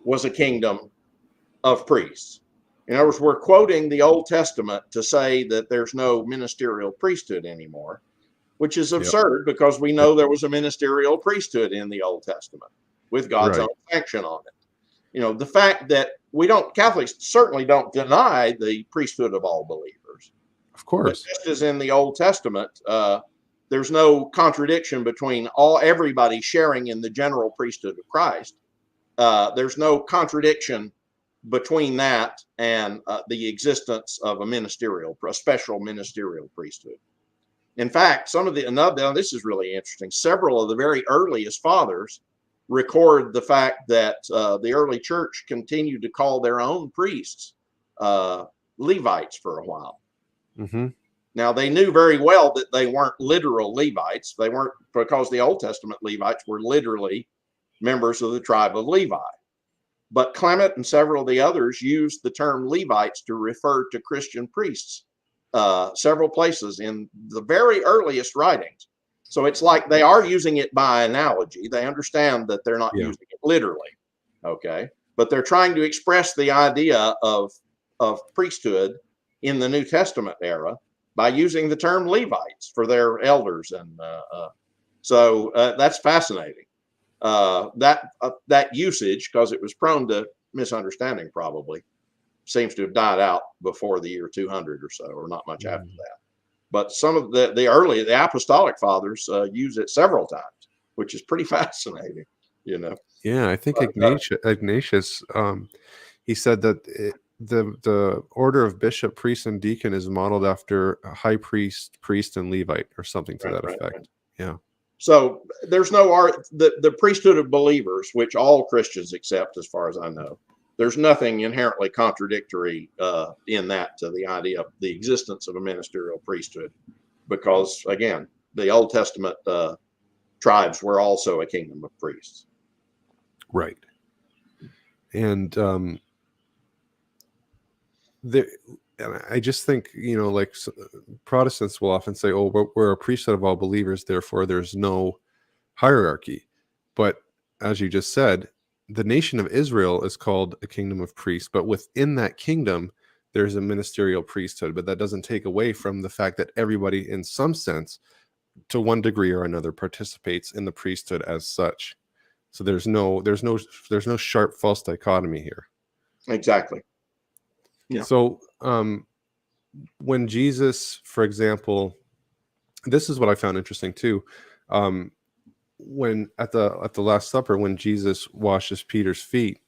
was a kingdom of priests. In other words, we're quoting the Old Testament to say that there's no ministerial priesthood anymore, which is absurd because we know there was a ministerial priesthood in the Old Testament with God's own sanction on it. The fact that Catholics certainly don't deny the priesthood of all believers. Of course. But just as in the Old Testament, there's no contradiction between everybody sharing in the general priesthood of Christ. There's no contradiction between that and the existence of a special ministerial priesthood. In fact, this is really interesting. Several of the very earliest fathers record the fact that the early church continued to call their own priests Levites for a while. Mm-hmm. Now, they knew very well that they weren't literal Levites. They weren't, because the Old Testament Levites were literally members of the tribe of Levi. But Clement and several of the others used the term Levites to refer to Christian priests several places in the very earliest writings. So it's like they are using it by analogy. They understand that they're not using it literally, okay? But they're trying to express the idea of priesthood in the New Testament era by using the term Levites for their elders. And so that's fascinating. That usage, because it was prone to misunderstanding, probably seems to have died out before the year 200 or so, or not much after that. But some of the apostolic fathers use it several times, which is pretty fascinating, Yeah, I think Ignatius, he said that the order of bishop, priest, and deacon is modeled after a high priest, and Levite, or something to that effect. Right. Yeah. So there's the priesthood of believers, which all Christians accept, as far as I know. There's nothing inherently contradictory in that to the idea of the existence of a ministerial priesthood, because again, the Old Testament tribes were also a kingdom of priests. Right. And I just think, like Protestants will often say, "Oh, we're a priesthood of all believers, therefore there's no hierarchy." But as you just said, the nation of Israel is called a kingdom of priests, but within that kingdom, there's a ministerial priesthood. But that doesn't take away from the fact that everybody, in some sense, to one degree or another, participates in the priesthood as such. So there's no sharp false dichotomy here. Exactly. Yeah. So when Jesus, for example, this is what I found interesting too. When at the Last Supper, when Jesus washes Peter's feet,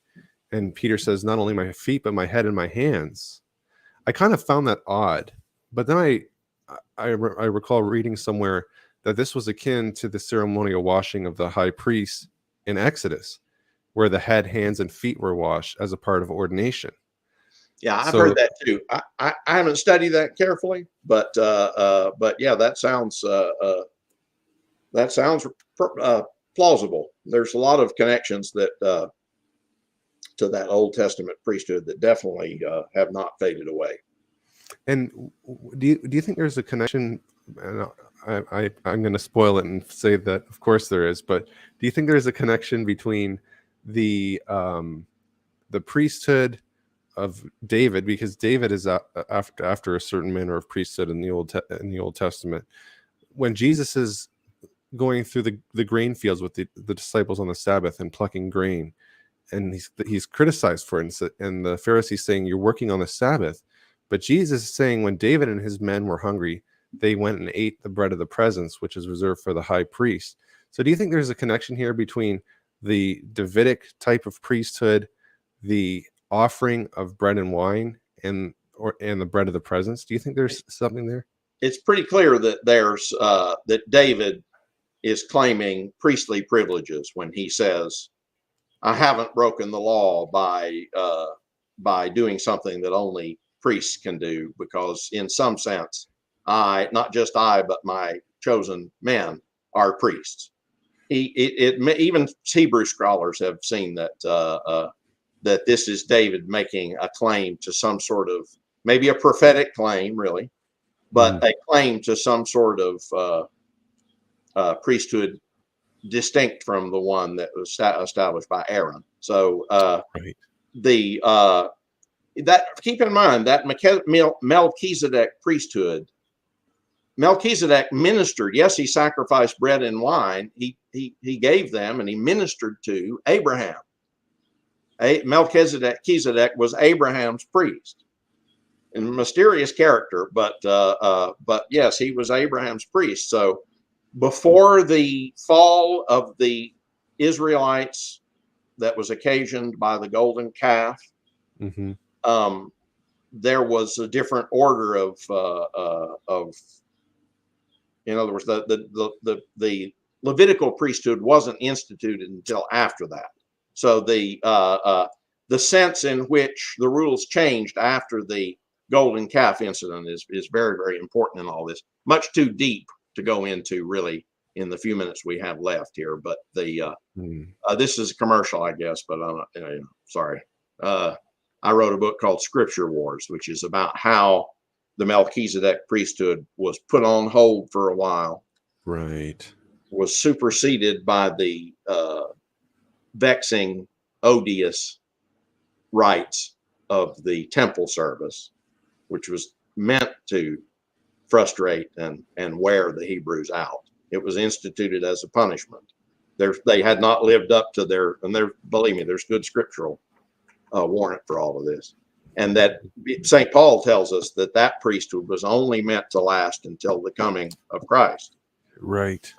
and Peter says, "Not only my feet, but my head and my hands," I kind of found that odd. But then I recall reading somewhere that this was akin to the ceremonial washing of the high priest in Exodus, where the head, hands, and feet were washed as a part of ordination. Yeah, I've heard that too. I haven't studied that carefully, but yeah, that sounds plausible. There's a lot of connections that to that Old Testament priesthood that definitely have not faded away. And do you think there's a connection? And I'm going to spoil it and say that of course there is. But do you think there's a connection between the priesthood of David, because David is after a certain manner of priesthood in the Old Testament, when Jesus is going through the grain fields with the disciples on the Sabbath and plucking grain, and he's criticized for it, and the Pharisees saying, "You're working on the Sabbath," but Jesus is saying, when David and his men were hungry, they went and ate the bread of the presence, which is reserved for the high priest. So do you think there's a connection here between the Davidic type of priesthood, the offering of bread and wine, and the bread of the presence? Do you think there's something there? It's pretty clear that there's that David is claiming priestly privileges when he says, "I haven't broken the law by doing something that only priests can do, because in some sense, not just I, but my chosen men are priests." Even Hebrew scholars have seen that that this is David making a claim to some sort of, maybe a prophetic claim, really, but a claim to some sort of priesthood distinct from the one that was established by Aaron. So Right. That, keep in mind that Melchizedek priesthood, Melchizedek ministered. Yes, he sacrificed bread and wine. He gave them, and he ministered to Abraham. Melchizedek was Abraham's priest, a mysterious character, but yes, he was Abraham's priest. So before the fall of the Israelites, that was occasioned by the golden calf, there was a different order of in other words, the Levitical priesthood wasn't instituted until after that. So the sense in which the rules changed after the golden calf incident is very, very important in all this. Much too deep to go into really in the few minutes we have left here. But this is a commercial, I guess. But I'm not, sorry. I wrote a book called Scripture Wars, which is about how the Melchizedek priesthood was put on hold for a while, Right, was superseded by the vexing, odious rites of the temple service, which was meant to frustrate and wear the Hebrews out. It was instituted as a punishment. They had not lived up to their, and believe me, there's good scriptural warrant for all of this. And that St. Paul tells us that priesthood was only meant to last until the coming of Christ. Right.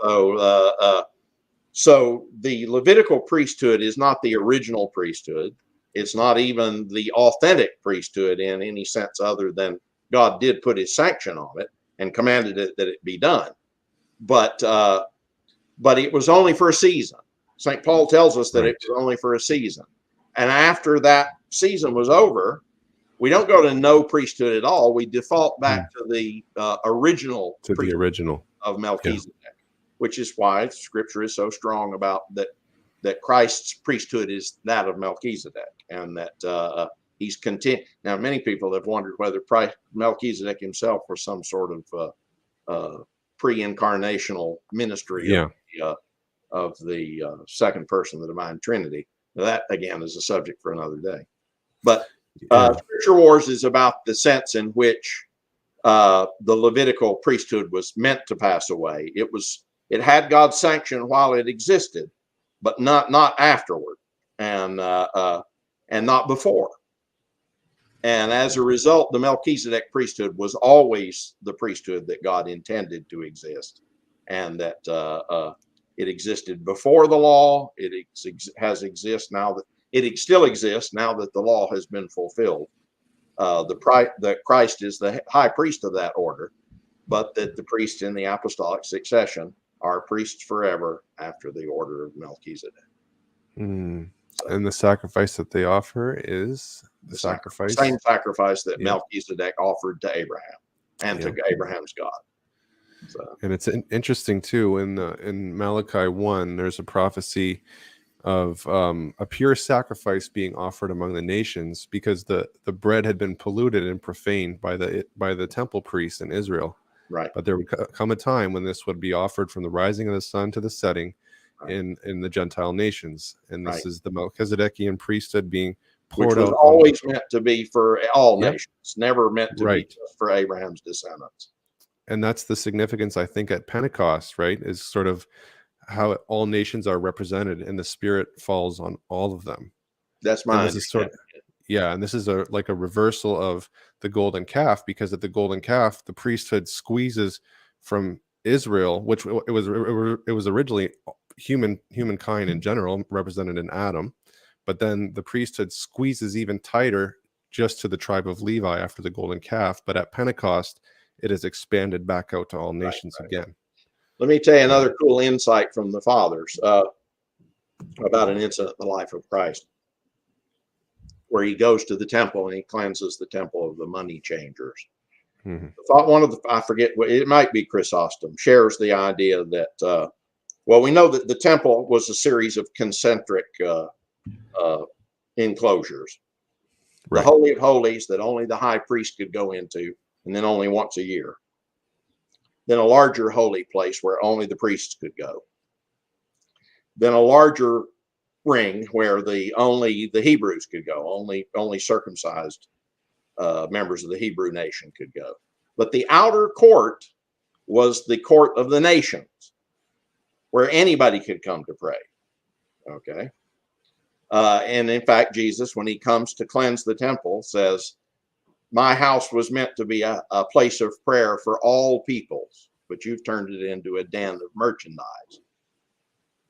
So the Levitical priesthood is not the original priesthood. It's not even the authentic priesthood in any sense other than God did put his sanction on it and commanded it that it be done. But it was only for a season. St. Paul tells us that it was only for a season. And after that season was over, we don't go to no priesthood at all. We default back to the original of Melchizedek, which is why Scripture is so strong about that Christ's priesthood is that of Melchizedek, and that he's content. Now, many people have wondered whether Melchizedek himself was some sort of pre-incarnational ministry of the second person of the Divine Trinity. Now, that, again, is a subject for another day. But Scripture Wars is about the sense in which the Levitical priesthood was meant to pass away. It had God's sanction while it existed, but not afterward, and not before. And as a result, the Melchizedek priesthood was always the priesthood that God intended to exist, and that it existed before the law. It still exists now that the law has been fulfilled. That Christ is the high priest of that order, but that the priests in the apostolic succession are priests forever after the order of Melchizedek. And the sacrifice that they offer is the same sacrifice that Melchizedek offered to Abraham and to Abraham's God. So. And it's interesting too, in Malachi 1, there's a prophecy of a pure sacrifice being offered among the nations, because the bread had been polluted and profaned by the temple priests in Israel. Right. But there would come a time when this would be offered from the rising of the sun to the setting Right. in the Gentile nations. And this Right. is the Melchizedekian priesthood being Which poured was out on. always meant to be for all Yep. nations, never meant to be Right. just for Abraham's descendants. And that's the significance, I think, at Pentecost, right? Is sort of how all nations are represented and the Spirit falls on all of them. That's And my this is sort understanding. yeah, and this is like a reversal of the golden calf, because at the golden calf, the priesthood squeezes from Israel, which it was originally humankind in general, represented in Adam, but then the priesthood squeezes even tighter just to the tribe of Levi after the golden calf. But at Pentecost, it is expanded back out to all nations again. Let me tell you another cool insight from the fathers about an incident in the life of Christ, where he goes to the temple and he cleanses the temple of the money changers. Mhm. I forget, it might be Chrysostom, shares the idea that, well, we know that the temple was a series of concentric enclosures. The Right. Holy of Holies that only the high priest could go into, and then only once a year. Then a larger holy place where only the priests could go. Then a larger ring where only the Hebrews could go, only circumcised members of the Hebrew nation could go. But the outer court was the court of the nations, where anybody could come to pray. Okay. And in fact, Jesus, when he comes to cleanse the temple, says, my house was meant to be a place of prayer for all peoples, but you've turned it into a den of merchandise.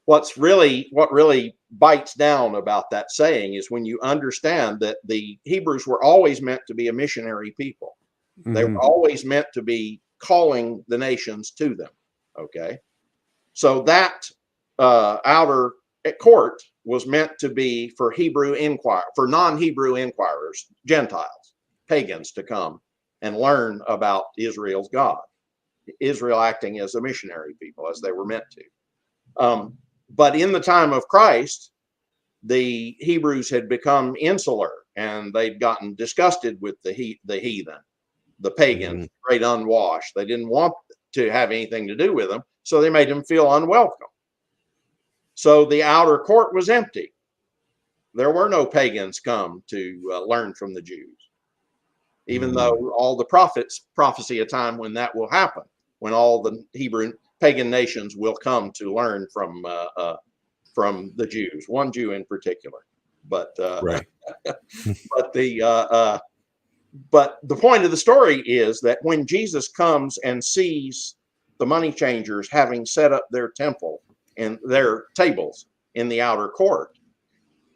What really bites down about that saying is when you understand that the Hebrews were always meant to be a missionary people. Mm-hmm. They were always meant to be calling the nations to them. Okay. So that outer court was meant to be for for non-Hebrew inquirers, Gentiles, pagans, to come and learn about Israel's God, Israel acting as a missionary people as they were meant to. But in the time of Christ, the Hebrews had become insular and they'd gotten disgusted with the heathen, the pagans, great unwashed. They didn't want to have anything to do with them, so they made them feel unwelcome. So the outer court was empty. There were no pagans come to learn from the Jews, even though all the prophets prophesy a time when that will happen, when all the Hebrew pagan nations will come to learn from the Jews, one Jew in particular. But right. But the point of the story is that when Jesus comes and sees the money changers having set up their temple and their tables in the outer court,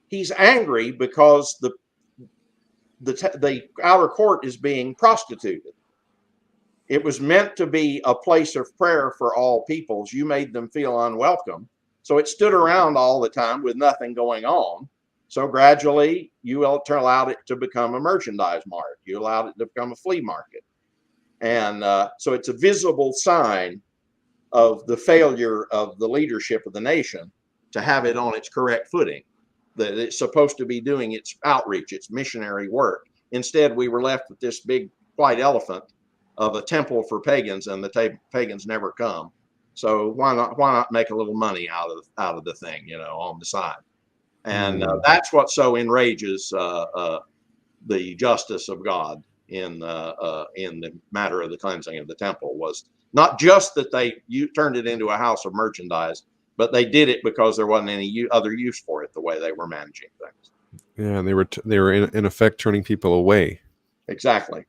he's angry because the outer court is being prostituted. It was meant to be a place of prayer for all peoples. You made them feel unwelcome. So it stood around all the time with nothing going on. So gradually you allowed it to become a merchandise mart. You allowed it to become a flea market. And so it's a visible sign of the failure of the leadership of the nation to have it on its correct footing, that it's supposed to be doing its outreach, its missionary work. Instead, we were left with this big white elephant of a temple for pagans, and the pagans never come. So why not make a little money out of the thing, on the side? And that's what so enrages the justice of God in the matter of the cleansing of the temple, was not just that you turned it into a house of merchandise, but they did it because there wasn't any other use for it the way they were managing things. Yeah, and they were in effect turning people away. Exactly.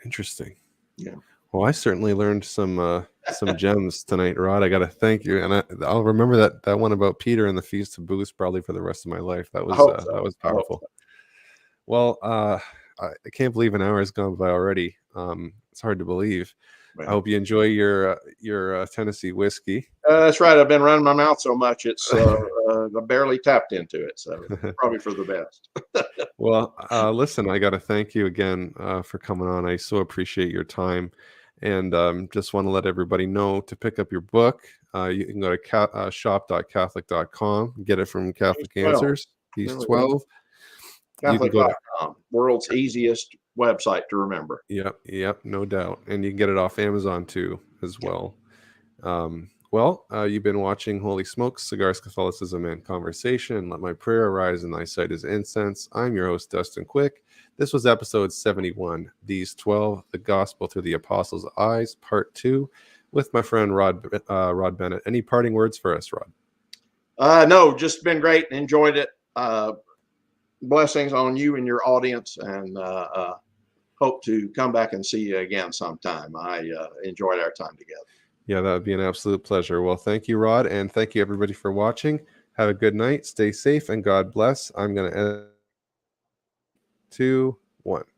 Interesting. Yeah. Well, I certainly learned some gems tonight, Rod. I got to thank you, and I'll remember that one about Peter and the Feast of Booths probably for the rest of my life. That was powerful. Well, I can't believe an hour has gone by already. It's hard to believe. I hope you enjoy your Tennessee whiskey. That's right. I've been running my mouth so much it's I barely tapped into it, so probably for the best. Well, listen, I got to thank you again for coming on. I so appreciate your time, and just want to let everybody know to pick up your book. You can go to shop.catholic.com, get it from Catholic Answers. He's 12. Catholic.com, world's easiest website to remember. Yep, no doubt. And you can get it off Amazon too, as well. You've been watching Holy Smokes, Cigars, Catholicism, and Conversation. Let my prayer arise in thy sight as incense. I'm your host, Dustin Quick. This was episode 71, These 12, The Gospel Through the Apostles' Eyes, Part 2, with my friend Rod Bennett. Any parting words for us, Rod? No, just been great. Enjoyed it. Blessings on you and your audience, and hope to come back and see you again sometime. I enjoyed our time together. Yeah, that would be an absolute pleasure. Well, thank you, Rod, and thank you, everybody, for watching. Have a good night. Stay safe, and God bless. I'm going to end 2, 1.